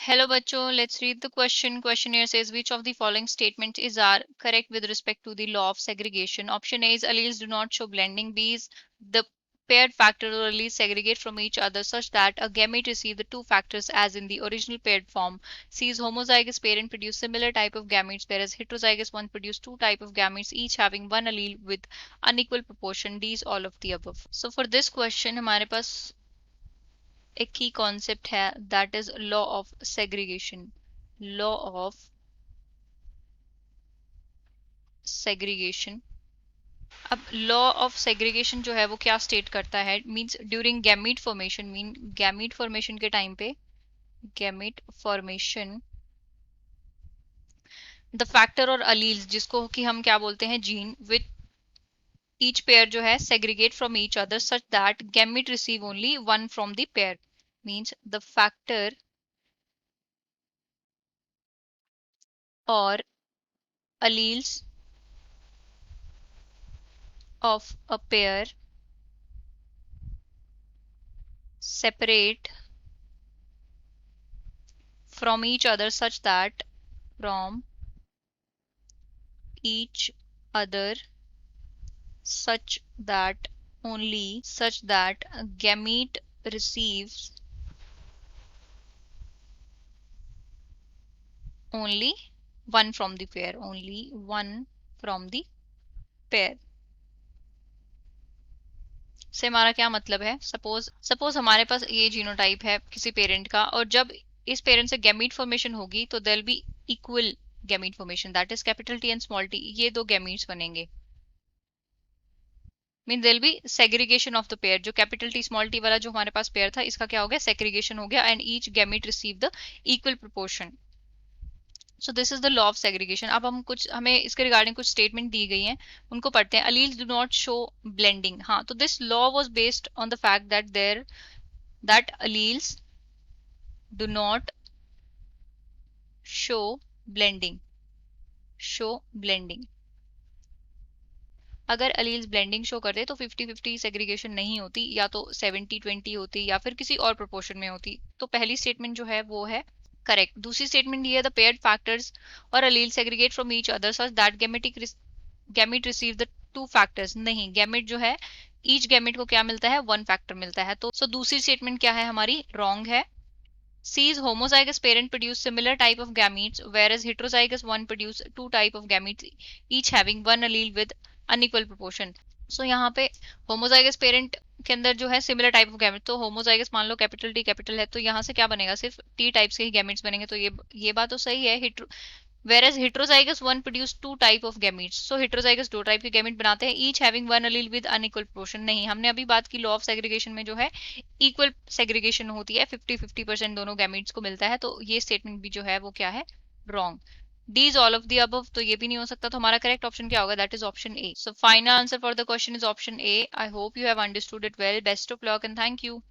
Hello bachcho, let's read the question. Questionnaire says which of the following statements is are correct with respect to the law of segregation. Option A is alleles do not show blending. B is the paired factors or alleles segregate from each other such that a gamete receive the two factors as in the original paired form. C is homozygous parent produce similar type of gametes whereas heterozygous one produce two type of gametes each having one allele with unequal proportion. D is all of the above. So for this question हमारे पास एक की concept है that is law of segregation. Law of segregation. अब law of segregation जो है वो क्या state करता है, means during gamete formation, mean gamete formation के टाइम पे, गैमीट फॉर्मेशन द फैक्टर और अलील्स जिसको कि हम क्या बोलते हैं जीन विद each pair जो है segregate from each other such that gamete receive only one from the pair, means the factor or alleles of a pair separate from each other such that from each other such that a gamete receives only one from the pair, only one from the pair. से हमारा क्या मतलब है, suppose हमारे पास ये genotype है किसी parent का और जब इस पेरेंट से गैमीट फॉर्मेशन होगी तो there be equal gamete formation that is capital T and small T, ये दो गैमीट्स बनेंगे. Mean there be segregation of the pair. जो कैपिटल टी स्मॉल टी वाला जो हमारे पास पेयर था इसका क्या हो गया, सेग्रीगेशन हो गया and each gamete receive the equal proportion. So this is the law of segregation. अब हमें इसके रिगार्डिंग कुछ स्टेटमेंट दी गई हैं, उनको पढ़ते हैं. Alleles do not show blending. हाँ, तो this law was based on the fact that alleles do not show blending. अगर अलील्स ब्लेंडिंग शो करते तो 50-50 सेग्रीगेशन नहीं होती, या तो 70-20 होती या फिर किसी और प्रोपोर्शन में होती. तो पहली स्टेटमेंट जो है वो है करेक्ट. दूसरी स्टेटमेंट ये है द पेयर्ड फैक्टर्स और allele segregate from each other such that gamete receive the two factors. नहीं, गैमेट जो है ईच गैमेट को क्या मिलता है, वन फैक्टर मिलता है. तो दूसरी स्टेटमेंट क्या है हमारी, रॉन्ग है. C's homozygous parent produce similar type of gametes, whereas heterozygous one produce two type of gametes, each having one allele with unequal proportion. So यहाँ पे homozygous parent के अंदर जो है सिमिलर टाइप ऑफ गैमेट, तो homozygous मान लो capital T capital है तो यहाँ से क्या बनेगा, सिर्फ टी टाइप्स के ही गैमेट्स बनेंगे. तो ये बात तो सही है. whereas heterozygous one produce two type of gametes. So heterozygous दो टाइप के गैमेट बनाते हैं, each having one allele with unequal proportion. नहीं, हमने अभी बात की लॉ ऑफ सेग्रीगेशन में जो है इक्वल सेग्रीगेशन होती है, 50-50% दोनों गैमेट्स को मिलता है. तो ये स्टेटमेंट भी जो है वो क्या है, wrong. D is all of the above, तो ये भी नहीं हो सकता. तो हमारा करेक्ट ऑप्शन क्या होगा, that is option A. So final answer for the question is option A. I hope you have understood it well. Best of luck and thank you.